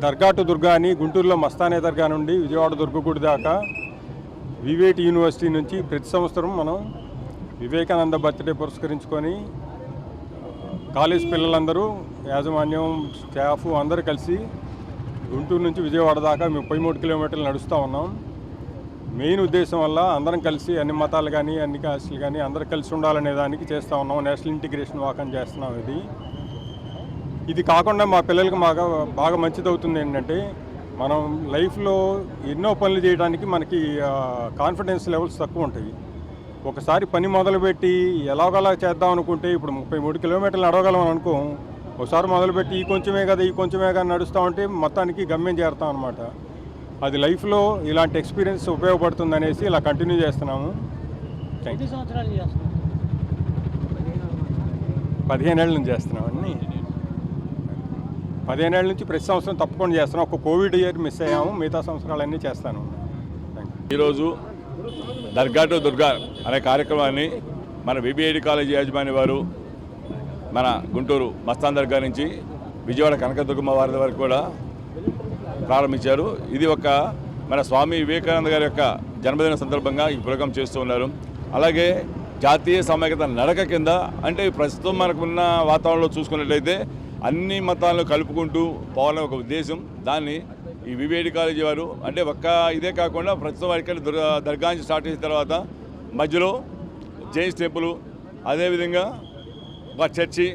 దర్గా to Durga అని గుంటూరులో మస్తానే దర్గా నుండి విజయవాడ దుర్గగుడి దాకా వివేటి యూనివర్సిటీ నుంచి ప్రతి సంవత్సరం మనం వివేకానంద బర్త్డే పురస్కరించుకొని కాలేజ్ పిల్లలందరూ యాజమాన్యం స్టాఫ్ అందరూ కలిసి గుంటూరు నుంచి విజయవాడ దాకా 33 కిలోమీటర్లు నడుస్తూ ఉన్నాం. మెయిన్ ఉద్దేశం వల్ల అందరం కలిసి అన్ని మతాలు కానీ అన్ని కాస్టులు కానీ అందరూ కలిసి ఉండాలనే దానికి చేస్తూ ఉన్నాం. నేషనల్ ఇంటిగ్రేషన్ వాక్ అని చేస్తున్నాం. ఇది కాకుండా మా పిల్లలకి బాగా మంచిదవుతుంది ఏంటంటే మనం లైఫ్లో ఎన్నో పనులు చేయడానికి మనకి కాన్ఫిడెన్స్ లెవెల్స్ తక్కువ ఉంటాయి. ఒకసారి పని మొదలుపెట్టి ఎలాగోలా చేద్దాం అనుకుంటే ఇప్పుడు 33 కిలోమీటర్లు నడవగలం అనుకో, ఒకసారి మొదలుపెట్టి ఈ కొంచెమే కదా నడుస్తూ ఉంటే మొత్తానికి గమ్యం చేరుతాం అనమాట. అది లైఫ్లో ఇలాంటి ఎక్స్పీరియన్స్ ఉపయోగపడుతుంది అనేసి ఇలా కంటిన్యూ చేస్తున్నాము. 15 ఏళ్ళ నుంచి చేస్తున్నాం అన్నీ. 15 ఏళ్ళ నుంచి ప్రతి సంవత్సరం తప్పకుండా చేస్తున్నాం. ఒక కోవిడ్ ఇయర్ మిస్ అయ్యాము, మిగతా సంవత్సరాలన్నీ చేస్తాను. ఈరోజు దర్గా టు దుర్గా అనే కార్యక్రమాన్ని మన విబిఐడి కాలేజీ యాజమాన్య వారు మన గుంటూరు మస్తాన్ దర్గా నుంచి విజయవాడ కనకదుర్గమ్మ వారి వరకు కూడా ప్రారంభించారు. ఇది మన స్వామి వివేకానంద గారి యొక్క జన్మదిన సందర్భంగా ఈ ప్రోగ్రాం చేస్తూ ఉన్నారు. అలాగే జాతీయ సమైక్యత నడక కింద అంటే ప్రస్తుతం మనకున్న వాతావరణంలో చూసుకున్నట్లయితే అన్ని మతాలను కలుపుకుంటూ పోవాలనే ఒక ఉద్దేశం. దాన్ని ఈ విబిఐడి కాలేజీ వారు అంటే ఇదే కాకుండా ప్రస్తుతం ఇక్కడ దర్గా నుంచి స్టార్ట్ చేసిన తర్వాత మధ్యలో జైన్స్ టెంపుల్, అదేవిధంగా ఒక చర్చి,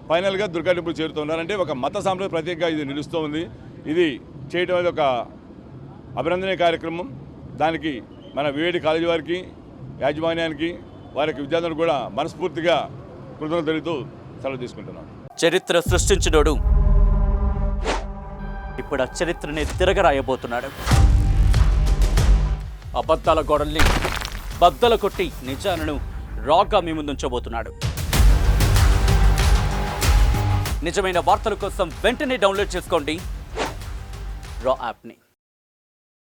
ఫైనల్గా దుర్గా టెంపుల్ చేరుతున్నారు. అంటే ఒక మత సాంప్రదాయ ప్రత్యేకంగా ఇది నిలుస్తూ ఉంది. ఇది చేయడం అనేది ఒక అభినందనీయ కార్యక్రమం. దానికి మన విబిఐడి కాలేజీ వారికి, యాజమాన్యానికి, వారికి విద్యార్థులకు కూడా మనస్ఫూర్తిగా కృతజ్ఞతలు తెలుపుతూ సెలవు తీసుకుంటున్నాం. చరిత్ర సృష్టించినోడు ఇప్పుడు ఆ చరిత్రని తిరగరాయబోతున్నాడు. అబద్ధాల గోడల్ని బద్దలు కొట్టి నిజాలను రాగా మీ ముందుంచబోతున్నాడు. నిజమైన వార్తల కోసం వెంటనే డౌన్లోడ్ చేసుకోండి రా యాప్ని.